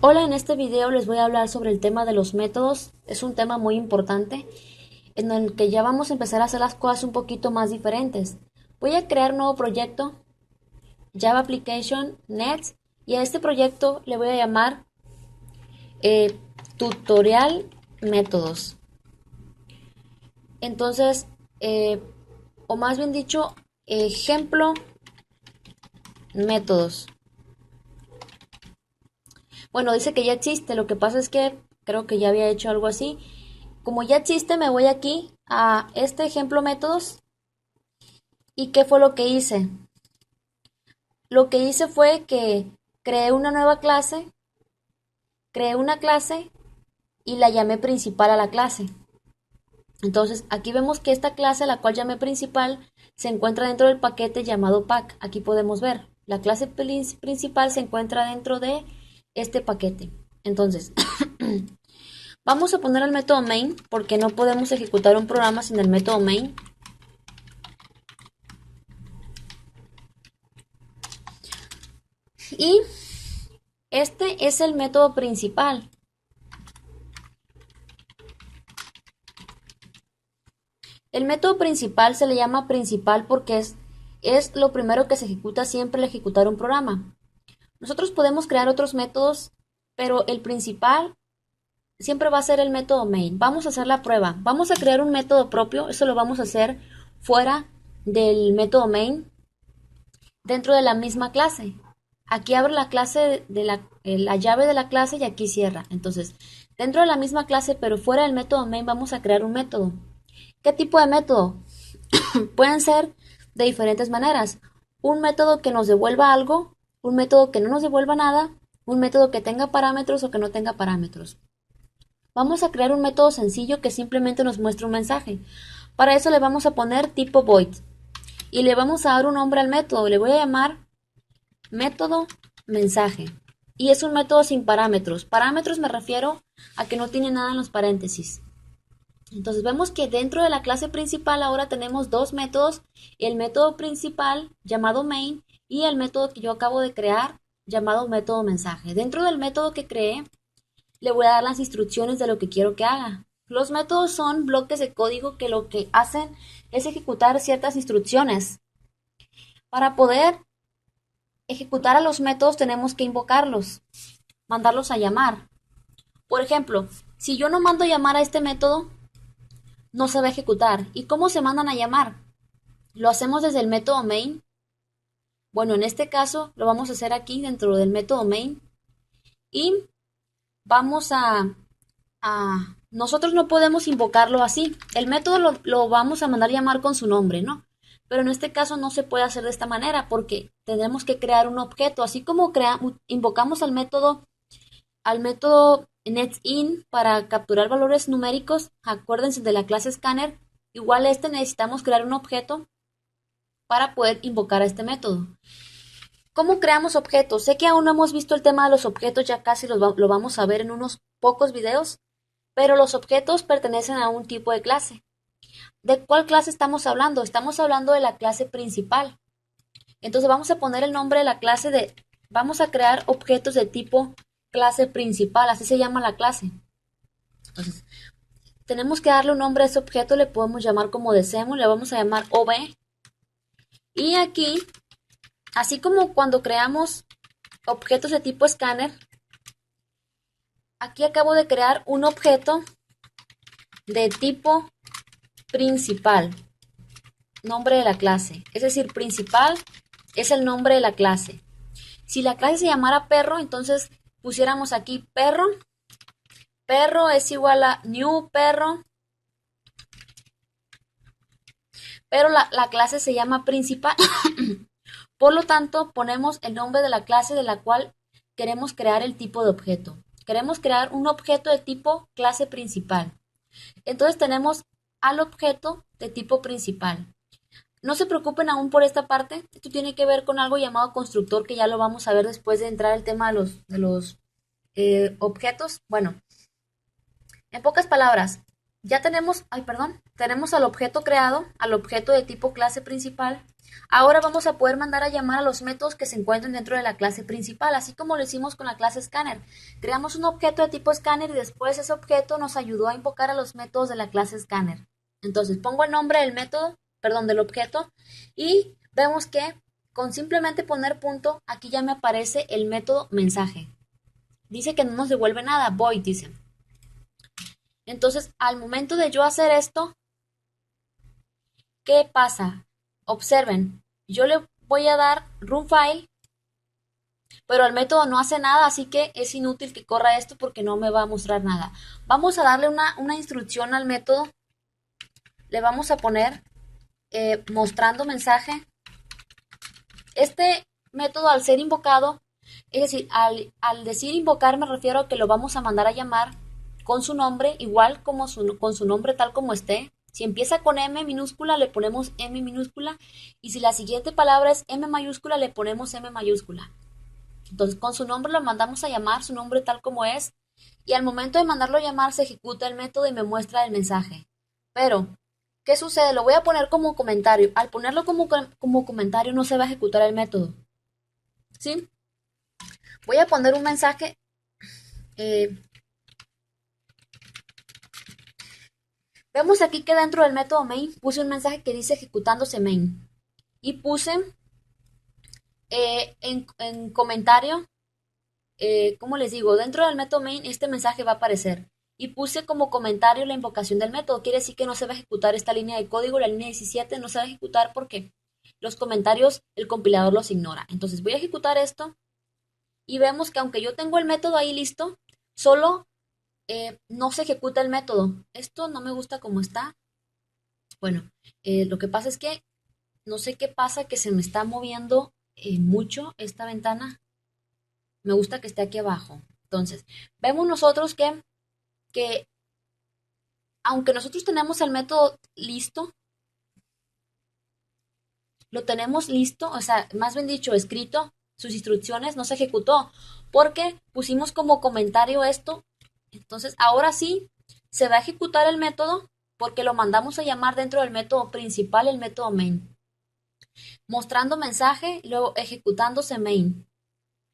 Hola, en este video les voy a hablar sobre el tema de los métodos. Es un tema muy importante en el que ya vamos a empezar a hacer las cosas un poquito más diferentes. Voy a crear un nuevo proyecto, Java Application Net, y a este proyecto le voy a llamar Tutorial Métodos. Entonces, o más bien dicho, ejemplo métodos. Bueno, dice que ya existe, lo que pasa es que creo que ya había hecho algo así. Como ya existe, me voy aquí a este ejemplo métodos. ¿Y qué fue lo que hice? Lo que hice fue que creé una nueva clase, creé una clase y la llamé principal a la clase. Entonces, aquí vemos que esta clase, la cual llamé principal, se encuentra dentro del paquete llamado pack. Aquí podemos ver, la clase principal se encuentra dentro de este paquete. Entonces, vamos a poner el método main porque no podemos ejecutar un programa sin el método main. Y este es el método principal. El método principal se le llama principal porque es lo primero que se ejecuta siempre al ejecutar un programa. Nosotros podemos crear otros métodos, pero el principal siempre va a ser el método main. Vamos a hacer la prueba. Vamos a crear un método propio. Eso lo vamos a hacer fuera del método main, dentro de la misma clase. Aquí abre la clase de la llave de la clase y aquí cierra. Entonces, dentro de la misma clase, pero fuera del método main, vamos a crear un método. ¿Qué tipo de método? Pueden ser de diferentes maneras. Un método que nos devuelva algo, un método que no nos devuelva nada, un método que tenga parámetros o que no tenga parámetros. Vamos a crear un método sencillo que simplemente nos muestre un mensaje. Para eso le vamos a poner tipo void y le vamos a dar un nombre al método. Le voy a llamar método mensaje. Y es un método sin parámetros. Parámetros me refiero a que no tiene nada en los paréntesis. Entonces vemos que dentro de la clase principal ahora tenemos dos métodos, el método principal llamado main y el método que yo acabo de crear llamado método mensaje. Dentro del método que creé le voy a dar las instrucciones de lo que quiero que haga. Los métodos son bloques de código que lo que hacen es ejecutar ciertas instrucciones. Para poder ejecutar a los métodos tenemos que invocarlos, mandarlos a llamar. Por ejemplo, si yo no mando llamar a este método, no se va a ejecutar. ¿Y cómo se mandan a llamar? ¿Lo hacemos desde el método main? Bueno, en este caso lo vamos a hacer aquí dentro del método main y vamos nosotros no podemos invocarlo así. El método lo vamos a mandar llamar con su nombre, ¿no? Pero en este caso no se puede hacer de esta manera porque tenemos que crear un objeto. Así como invocamos al método netIn para capturar valores numéricos, acuérdense de la clase scanner, igual necesitamos crear un objeto para poder invocar a este método. ¿Cómo creamos objetos? Sé que aún no hemos visto el tema de los objetos, ya casi lo vamos a ver en unos pocos videos, pero los objetos pertenecen a un tipo de clase. ¿De cuál clase estamos hablando? Estamos hablando de la clase principal. Entonces vamos a poner el nombre de la clase vamos a crear objetos de tipo clase principal, así se llama la clase. Entonces, tenemos que darle un nombre a ese objeto, le podemos llamar como deseemos, le vamos a llamar OB. Y aquí, así como cuando creamos objetos de tipo escáner, aquí acabo de crear un objeto de tipo principal, nombre de la clase. Es decir, principal es el nombre de la clase. Si la clase se llamara perro, entonces pusiéramos aquí perro. Perro es igual a new perro, pero la clase se llama principal. Por lo tanto, ponemos el nombre de la clase de la cual queremos crear el tipo de objeto. Queremos crear un objeto de tipo clase principal. Entonces tenemos al objeto de tipo principal. No se preocupen aún por esta parte. Esto tiene que ver con algo llamado constructor, que ya lo vamos a ver después de entrar al tema de los objetos. Bueno, en pocas palabras, Ya tenemos, tenemos al objeto creado, al objeto de tipo clase principal. Ahora vamos a poder mandar a llamar a los métodos que se encuentren dentro de la clase principal, así como lo hicimos con la clase scanner. Creamos un objeto de tipo scanner y después ese objeto nos ayudó a invocar a los métodos de la clase scanner. Entonces pongo el nombre del método, del objeto, y vemos que con simplemente poner punto, aquí ya me aparece el método mensaje. Dice que no nos devuelve nada, void dice. Entonces, al momento de yo hacer esto, ¿qué pasa? Observen, yo le voy a dar run file, pero el método no hace nada, así que es inútil que corra esto porque no me va a mostrar nada. Vamos a darle una instrucción al método, le vamos a poner mostrando mensaje. Este método al ser invocado, es decir, al decir invocar me refiero a que lo vamos a mandar a llamar con su nombre, igual como con su nombre tal como esté. Si empieza con M minúscula, le ponemos M minúscula. Y si la siguiente palabra es M mayúscula, le ponemos M mayúscula. Entonces, con su nombre lo mandamos a llamar, su nombre tal como es. Y al momento de mandarlo a llamar, se ejecuta el método y me muestra el mensaje. Pero, ¿qué sucede? Lo voy a poner como comentario. Al ponerlo como comentario, no se va a ejecutar el método. ¿Sí? Voy a poner un mensaje. eh, Vemos aquí que dentro del método main puse un mensaje que dice ejecutándose main. Y puse en comentario, ¿cómo les digo? Dentro del método main este mensaje va a aparecer. Y puse como comentario la invocación del método. Quiere decir que no se va a ejecutar esta línea de código, la línea 17 no se va a ejecutar porque los comentarios el compilador los ignora. Entonces voy a ejecutar esto y vemos que aunque yo tengo el método ahí listo, solo no se ejecuta el método. Esto no me gusta como está. Bueno, lo que pasa es que no sé qué pasa, que se me está moviendo mucho esta ventana. Me gusta que esté aquí abajo. Entonces, vemos nosotros que aunque nosotros tenemos el método listo, lo tenemos listo, o sea, más bien dicho, escrito, sus instrucciones no se ejecutó, porque pusimos como comentario esto. Entonces, ahora sí, se va a ejecutar el método porque lo mandamos a llamar dentro del método principal, el método main. Mostrando mensaje, luego ejecutándose main.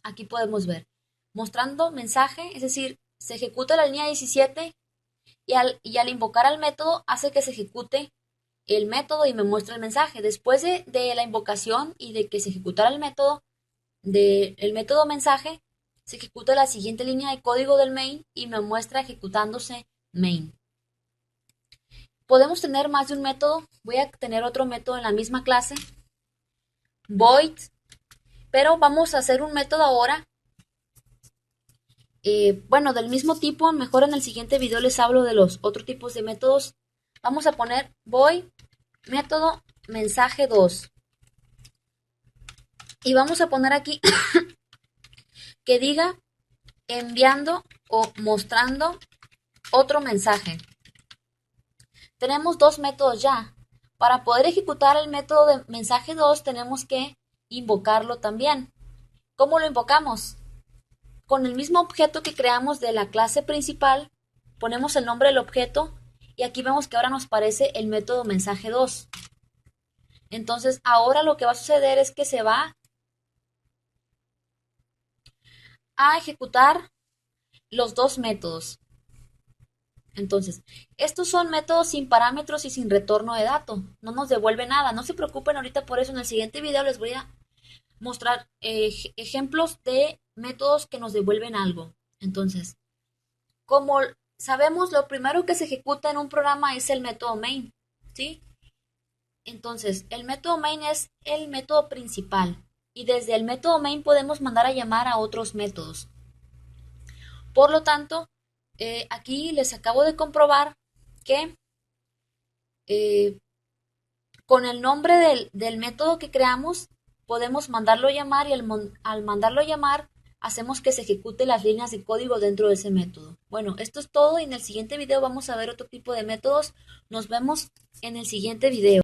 Aquí podemos ver. Mostrando mensaje, es decir, se ejecuta la línea 17 y al invocar al método hace que se ejecute el método y me muestra el mensaje. Después de la invocación y de que se ejecutara el método, del método mensaje, se ejecuta la siguiente línea de código del main y me muestra ejecutándose main. Podemos tener más de un método. Voy a tener otro método en la misma clase, void, pero vamos a hacer un método ahora. Bueno, del mismo tipo, mejor en el siguiente video les hablo de los otros tipos de métodos. Vamos a poner void método mensaje 2 y vamos a poner aquí que diga enviando o mostrando otro mensaje. Tenemos dos métodos ya. Para poder ejecutar el método de mensaje 2 tenemos que invocarlo también. ¿Cómo lo invocamos? Con el mismo objeto que creamos de la clase principal, ponemos el nombre del objeto y aquí vemos que ahora nos aparece el método mensaje 2. Entonces ahora lo que va a suceder es que se va a ejecutar los dos métodos. Entonces, estos son métodos sin parámetros y sin retorno de dato. No nos devuelve nada. No se preocupen ahorita por eso. En el siguiente video les voy a mostrar ejemplos de métodos que nos devuelven algo. Entonces, como sabemos, lo primero que se ejecuta en un programa es el método main, ¿sí? Entonces, el método main es el método principal. Y desde el método main podemos mandar a llamar a otros métodos. Por lo tanto, aquí les acabo de comprobar que con el nombre del método que creamos podemos mandarlo a llamar y al mandarlo a llamar hacemos que se ejecute las líneas de código dentro de ese método. Bueno, esto es todo y en el siguiente video vamos a ver otro tipo de métodos. Nos vemos en el siguiente video.